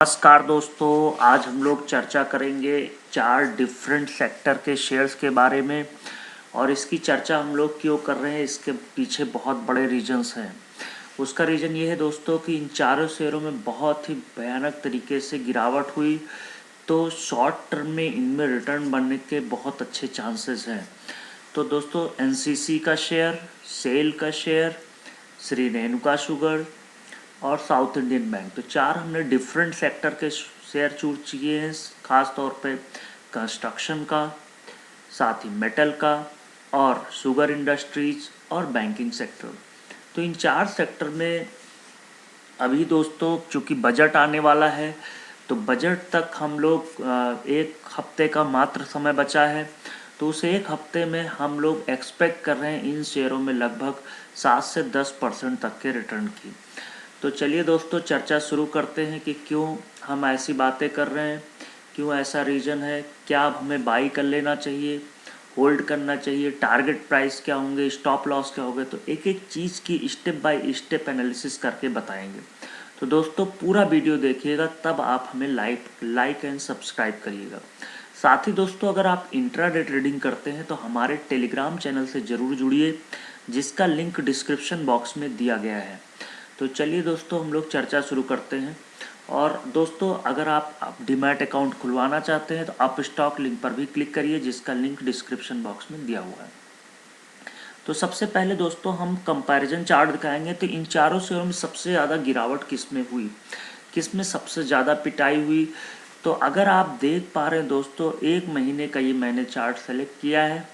नमस्कार दोस्तों, आज हम लोग चर्चा करेंगे 4 डिफरेंट सेक्टर के शेयर्स के बारे में। और इसकी चर्चा हम लोग क्यों कर रहे हैं, इसके पीछे बहुत बड़े रीजंस हैं। उसका रीज़न ये है दोस्तों कि इन चारों शेयरों में बहुत ही भयानक तरीके से गिरावट हुई, तो शॉर्ट टर्म में इनमें रिटर्न बनने के बहुत अच्छे चांसेस हैं। तो दोस्तों, एनसीसी का शेयर, सेल का शेयर, श्री रेणुका शुगर और साउथ इंडियन बैंक, तो 4 हमने डिफरेंट सेक्टर के शेयर चूज किए हैं, खास तौर पे कंस्ट्रक्शन का, साथ ही मेटल का और शुगर इंडस्ट्रीज और बैंकिंग सेक्टर। तो इन 4 सेक्टर में अभी दोस्तों चूँकि बजट आने वाला है, तो बजट तक हम लोग एक हफ्ते का मात्र समय बचा है, तो उस एक हफ्ते में हम लोग एक्सपेक्ट कर रहे हैं इन शेयरों में लगभग 7 से 10% तक के रिटर्न की। तो चलिए दोस्तों, चर्चा शुरू करते हैं कि क्यों हम ऐसी बातें कर रहे हैं, क्यों ऐसा रीज़न है, क्या अब हमें बाई कर लेना चाहिए, होल्ड करना चाहिए, टारगेट प्राइस क्या होंगे, स्टॉप लॉस क्या होगा। तो एक एक चीज़ की स्टेप बाय स्टेप एनालिसिस करके बताएंगे। तो दोस्तों पूरा वीडियो देखिएगा, तब आप हमें लाइक एंड सब्सक्राइब करिएगा। साथ ही दोस्तों, अगर आप इंट्राडे ट्रेडिंग करते हैं तो हमारे टेलीग्राम चैनल से ज़रूर जुड़िए, जिसका लिंक डिस्क्रिप्शन बॉक्स में दिया गया है। तो चलिए दोस्तों, हम लोग चर्चा शुरू करते हैं। और दोस्तों, अगर आप डीमैट अकाउंट खुलवाना चाहते हैं तो आप स्टॉक लिंक पर भी क्लिक करिए, जिसका लिंक डिस्क्रिप्शन बॉक्स में दिया हुआ है। तो सबसे पहले दोस्तों हम कंपैरिजन चार्ट दिखाएंगे। तो इन चारों शेयरों में सबसे ज़्यादा गिरावट किस में हुई, किस में सबसे ज़्यादा पिटाई हुई। तो अगर आप देख पा रहे हैं दोस्तों, 1 महीने का ये मैंने चार्ट सेलेक्ट किया है।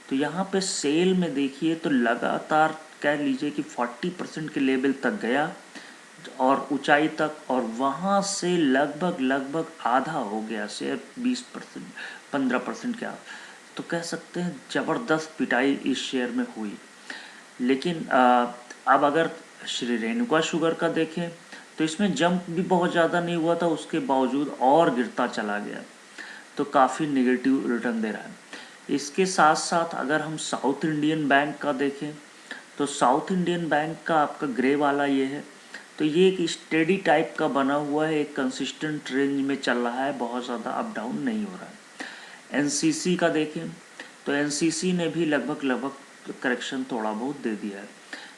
तो यहाँ पे सेल में देखिए तो लगातार कह लीजिए कि 40% के लेवल तक गया और ऊंचाई तक, और वहाँ से लगभग आधा हो गया शेयर, 20% 15% क्या, तो कह सकते हैं ज़बरदस्त पिटाई इस शेयर में हुई। लेकिन अब अगर श्री रेणुका शुगर का देखें तो इसमें जंप भी बहुत ज़्यादा नहीं हुआ था, उसके बावजूद और गिरता चला गया, तो काफ़ी नेगेटिव रिटर्न दे रहा है। इसके साथ साथ अगर हम साउथ इंडियन बैंक का देखें तो साउथ इंडियन बैंक का आपका ग्रे वाला ये है, तो ये एक स्टेडी टाइप का बना हुआ है, एक कंसिस्टेंट रेंज में चल रहा है, बहुत ज़्यादा अप डाउन नहीं हो रहा है। एनसीसी का देखें तो एनसीसी ने भी लगभग करेक्शन थोड़ा बहुत दे दिया है।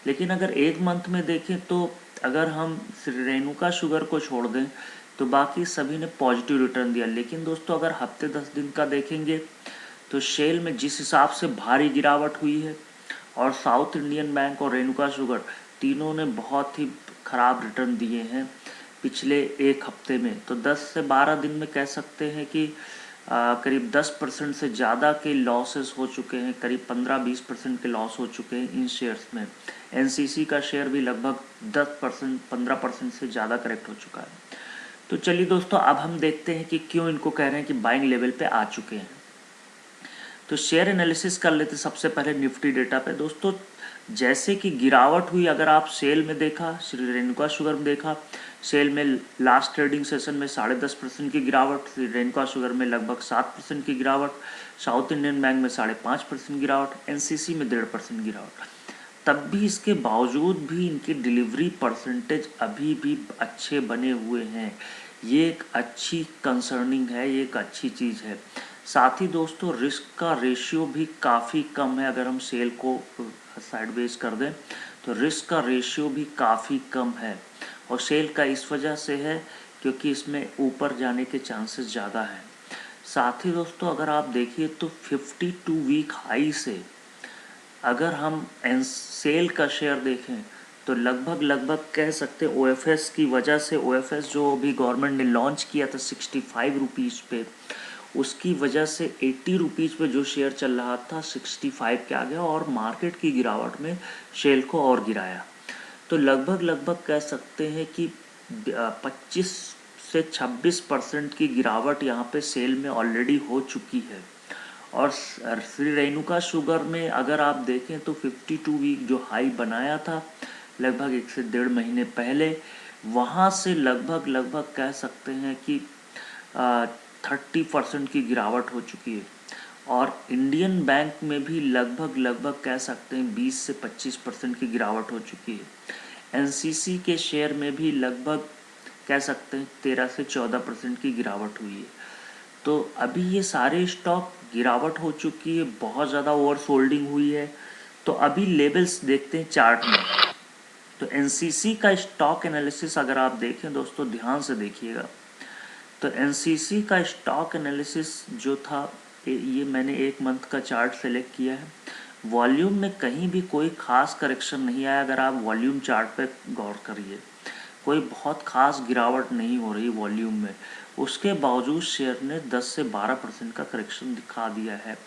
लेकिन अगर एक मंथ में देखें तो अगर हम श्री रेणुका शुगर को छोड़ दें तो बाकी सभी ने पॉजिटिव रिटर्न दिया। लेकिन दोस्तों, अगर हफ्ते 10 दिन का देखेंगे तो शेल में जिस हिसाब से भारी गिरावट हुई है, और साउथ इंडियन बैंक और रेणुका शुगर तीनों ने बहुत ही ख़राब रिटर्न दिए हैं पिछले एक हफ्ते में। तो 10 से 12 दिन में कह सकते हैं कि करीब 10% से ज़्यादा के लॉसेस हो चुके हैं, करीब 15-20% के लॉस हो चुके हैं इन शेयर्स में। एनसीसी का शेयर भी लगभग 10% 15% से ज़्यादा करेक्ट हो चुका है। तो चलिए दोस्तों, अब हम देखते हैं कि क्यों इनको कह रहे हैं कि बाइंग लेवल पे आ चुके हैं। तो शेयर एनालिसिस कर लेते सबसे पहले निफ्टी डेटा पे। दोस्तों, जैसे कि गिरावट हुई, अगर आप सेल में देखा, श्री रेणुका शुगर में देखा, सेल में लास्ट ट्रेडिंग सेशन में 10.5% की गिरावट, श्री रेणुका शुगर में लगभग 7% की गिरावट, साउथ इंडियन बैंक में 5.5% गिरावट, एनसीसी में 1.5% गिरावट। तब भी इसके बावजूद भी इनके डिलीवरी परसेंटेज अभी भी अच्छे बने हुए हैं। ये एक अच्छी कंसर्निंग है, ये एक अच्छी चीज़ है। साथ ही दोस्तों, रिस्क का रेशियो भी काफ़ी कम है। अगर हम सेल को साइडवेज कर दें तो रिस्क का रेशियो भी काफ़ी कम है, और सेल का इस वजह से है क्योंकि इसमें ऊपर जाने के चांसेस ज़्यादा हैं। साथ ही दोस्तों, अगर आप देखिए तो 52 वीक हाई से अगर हम सेल का शेयर देखें तो लगभग कह सकते हैं ओएफएस की वजह से, ओएफएस जो अभी गवर्नमेंट ने लॉन्च किया था 65 रुपीज़ पे, उसकी वजह से 80 रुपीज़ पे जो शेयर चल रहा था 65 के आ गया, और मार्केट की गिरावट में शेल को और गिराया। तो लगभग कह सकते हैं कि 25 से 26% की गिरावट यहाँ पे सेल में ऑलरेडी हो चुकी है। और श्री रेणुका शुगर में अगर आप देखें तो 52 वीक जो हाई बनाया था लगभग 1 से 1.5 महीने पहले, वहाँ से लगभग कह सकते हैं कि 30% की गिरावट हो चुकी है। और इंडियन बैंक में भी लगभग कह सकते हैं 20 से 25% की गिरावट हो चुकी है। एनसीसी के शेयर में भी लगभग कह सकते हैं 13 से 14% की गिरावट हुई है। तो अभी ये सारे स्टॉक गिरावट हो चुकी है, बहुत ज़्यादा ओवर सोल्डिंग हुई है। तो अभी लेवल्स देखते हैं चार्ट में। तो एनसीसी का स्टॉक एनालिसिस अगर आप देखें दोस्तों, ध्यान से देखिएगा, तो एनसीसी का स्टॉक एनालिसिस जो था, ये मैंने 1 मंथ का चार्ट सेलेक्ट किया है। वॉल्यूम में कहीं भी कोई खास करेक्शन नहीं आया। अगर आप वॉल्यूम चार्ट पे गौर करिए, कोई बहुत खास गिरावट नहीं हो रही वॉल्यूम में। उसके बावजूद शेयर ने 10 से 12% का करेक्शन दिखा दिया है।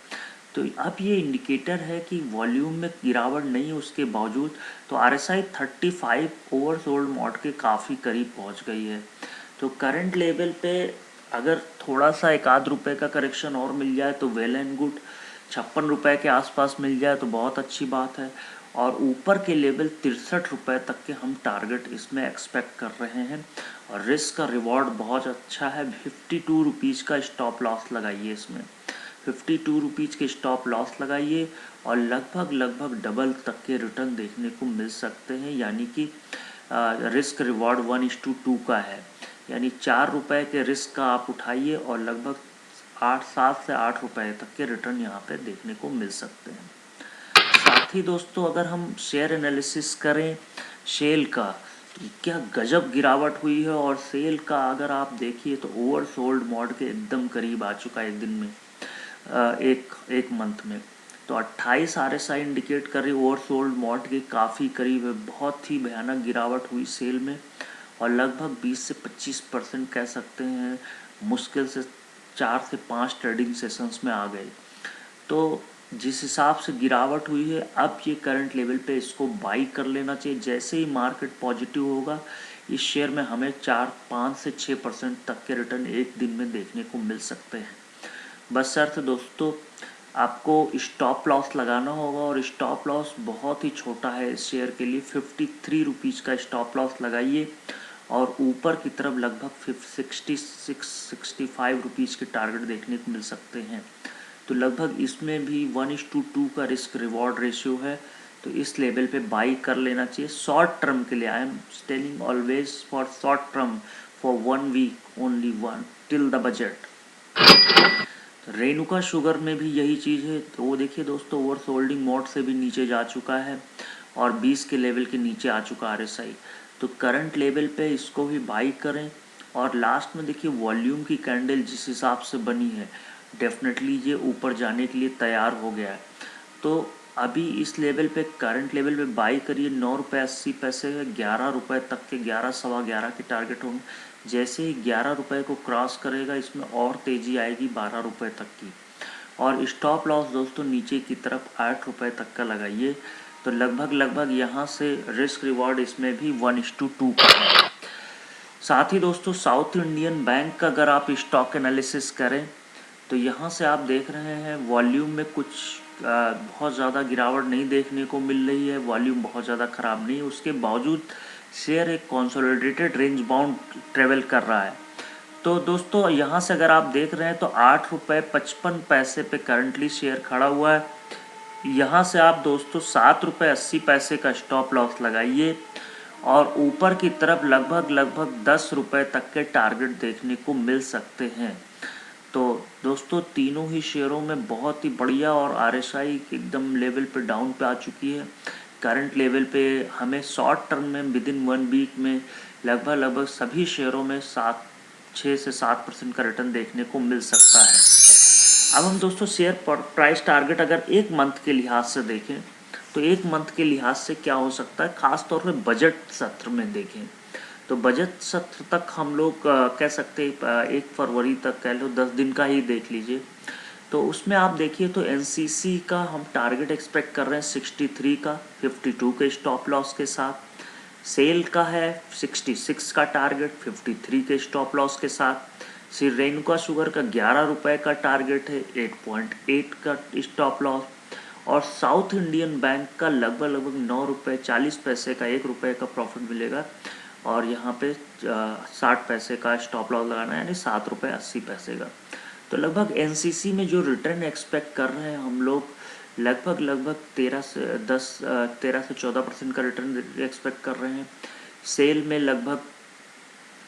तो अब ये इंडिकेटर है कि वॉल्यूम में गिरावट नहीं है उसके बावजूद। तो RSI 35 ओवरसोल्ड मोड के काफ़ी करीब पहुंच गई है। तो करंट लेवल पे अगर थोड़ा सा 1-8 रुपये का करेक्शन और मिल जाए तो वेल एंड गुड। 56 रुपये के आसपास मिल जाए तो बहुत अच्छी बात है। और ऊपर के लेवल 63 रुपये तक के हम टारगेट इसमें एक्सपेक्ट कर रहे हैं। और रिस्क का रिवॉर्ड बहुत अच्छा है। 52 रुपीज़ का स्टॉप लॉस लगाइए इसमें, 52 रुपीज़ के स्टॉप लॉस लगाइए और लगभग डबल तक के रिटर्न देखने को मिल सकते हैं। यानी कि रिस्क रिवॉर्ड 1:2 का है। यानी 4 रुपये के रिस्क का आप उठाइए और लगभग 7 से 8 रुपये तक के रिटर्न यहाँ पे देखने को मिल सकते हैं। साथ ही दोस्तों, अगर हम शेयर एनालिसिस करें शेल का, तो क्या गजब गिरावट हुई है। और सेल का अगर आप देखिए तो ओवरसोल्ड मोड के एकदम करीब आ चुका है एक दिन में, एक मंथ में। तो 28 RSI इंडिकेट कर रही ओवरसोल्ड मोड के काफ़ी करीब है। बहुत ही भयानक गिरावट हुई सेल में और लगभग 20 से 25% कह सकते हैं, मुश्किल से 4 से 5 ट्रेडिंग सेशंस में आ गए। तो जिस हिसाब से गिरावट हुई है, अब ये करंट लेवल पे इसको बाई कर लेना चाहिए। जैसे ही मार्केट पॉजिटिव होगा, इस शेयर में हमें 5 से 6% तक के रिटर्न एक दिन में देखने को मिल सकते हैं। बशर्ते दोस्तों आपको स्टॉप लॉस लगाना होगा, और स्टॉप लॉस बहुत ही छोटा है इस शेयर के लिए। 53 रुपीज़ का स्टॉप लॉस लगाइए और ऊपर की तरफ लगभग 65 रुपीज़ के टारगेट देखने को मिल सकते हैं। तो लगभग इसमें भी 1:2 का रिस्क रिवॉर्ड रेशियो है। तो इस लेवल पे बाई कर लेना चाहिए शॉर्ट टर्म के लिए। I am telling always for short term, for 1 week only, one till the budget. Renuka sugar में भी यही चीज़ है। तो वो देखिए दोस्तों, ओवर सोल्डिंग मोड से भी नीचे जा चुका है और 20 के लेवल के नीचे आ चुका RSI। तो करंट लेवल पे इसको भी बाई करें। और लास्ट में देखिए वॉल्यूम की कैंडल जिस हिसाब से बनी है, डेफिनेटली ये ऊपर जाने के लिए तैयार हो गया है। तो अभी इस लेवल पे, करंट लेवल पे बाई करिए। 9 रुपये 80 पैसे है, 11 रुपये तक के, 11 सवा 11 के टारगेट होंगे। जैसे ही 11 रुपये को क्रॉस करेगा, इसमें और तेज़ी आएगी 12 रुपये तक की। और स्टॉप लॉस दोस्तों नीचे की तरफ 8 रुपये तक का लगाइए। तो लगभग यहाँ से रिस्क रिवॉर्ड इसमें भी 1:2 का है। साथ ही दोस्तों, साउथ इंडियन बैंक का अगर आप स्टॉक एनालिसिस करें, तो यहाँ से आप देख रहे हैं वॉल्यूम में कुछ बहुत ज़्यादा गिरावट नहीं देखने को मिल रही है। वॉल्यूम बहुत ज़्यादा ख़राब नहीं है, उसके बावजूद शेयर एक कंसोलिडेटेड रेंज बाउंड ट्रेवल कर रहा है। तो दोस्तों, यहाँ से अगर आप देख रहे हैं तो 8 रुपये 55 पैसे पे करंटली शेयर खड़ा हुआ है। यहाँ से आप दोस्तों 7 रुपये 80 पैसे का स्टॉप लॉस लगाइए और ऊपर की तरफ लगभग 10 रुपये तक के टारगेट देखने को मिल सकते हैं। तो दोस्तों, तीनों ही शेयरों में बहुत ही बढ़िया, और RSI एकदम लेवल पे डाउन पे आ चुकी है। करंट लेवल पे हमें शॉर्ट टर्म में विदिन 1 वीक में लगभग सभी शेयरों में 6 से 7% का रिटर्न देखने को मिल सकता है। अब हम दोस्तों शेयर प्राइस टारगेट अगर 1 मंथ के लिहाज से देखें, तो 1 मंथ के लिहाज से क्या हो सकता है, ख़ास तौर पे बजट सत्र में देखें। तो बजट सत्र तक हम लोग कह सकते हैं 1 फरवरी तक, कह लो 10 दिन का ही देख लीजिए। तो उसमें आप देखिए तो एनसीसी का हम टारगेट एक्सपेक्ट कर रहे हैं 63 का, 52 के स्टॉप लॉस के साथ। सेल का है 66 का टारगेट, 53 के स्टॉप लॉस के साथ। श्री रेणुका शुगर का 11 रुपये का टारगेट है, 8.8 का स्टॉप लॉस। और साउथ इंडियन बैंक का लगभग 9 रुपये 40 पैसे का, 1 रुपये का प्रॉफिट मिलेगा। और यहाँ पे 60 पैसे का स्टॉप लॉस लगाना है, यानी 7 रुपये 80 पैसे का। तो लगभग एनसीसी में जो रिटर्न एक्सपेक्ट कर रहे हैं हम लोग, लगभग 13 से 14% का रिटर्न एक्सपेक्ट कर रहे हैं। सेल में लगभग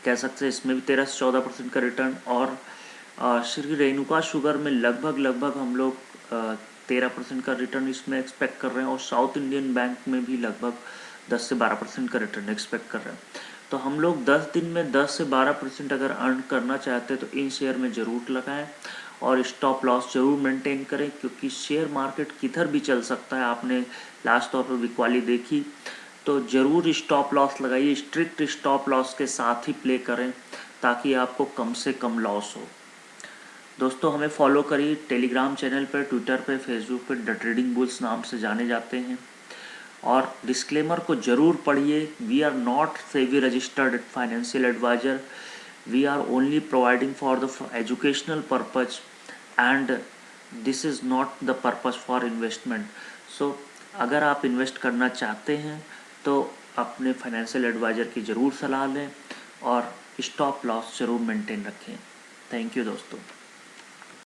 कह सकते हैं इसमें भी 13 से 14% का रिटर्न। और श्री रेणुका शुगर में लगभग हम लोग 13% का रिटर्न इसमें एक्सपेक्ट कर रहे हैं, और साउथ इंडियन बैंक में भी लगभग 10 से 12% का रिटर्न एक्सपेक्ट कर रहे हैं। तो हम लोग 10 दिन में 10 से 12% अगर अर्न करना चाहते हैं तो इन शेयर में ज़रूर लगाएं, और स्टॉप लॉस ज़रूर मेंटेन करें, क्योंकि शेयर मार्केट किधर भी चल सकता है। आपने लास्ट तौर पर बिकवाली देखी, तो ज़रूर स्टॉप लॉस लगाइए, स्ट्रिक्ट स्टॉप लॉस के साथ ही प्ले करें ताकि आपको कम से कम लॉस हो। दोस्तों, हमें फॉलो करिए टेलीग्राम चैनल पर, ट्विटर पर, फेसबुक पर, द ट्रेडिंग बुल्स नाम से जाने जाते हैं। और डिस्क्लेमर को ज़रूर पढ़िए। We are not SEBI registered financial advisor, we are only providing for the educational purpose, and this is not the purpose for investment. So अगर आप इन्वेस्ट करना चाहते हैं तो अपने फाइनेंशियल एडवाइज़र की ज़रूर सलाह लें, और स्टॉप लॉस ज़रूर मेंटेन रखें। थैंक यू दोस्तों।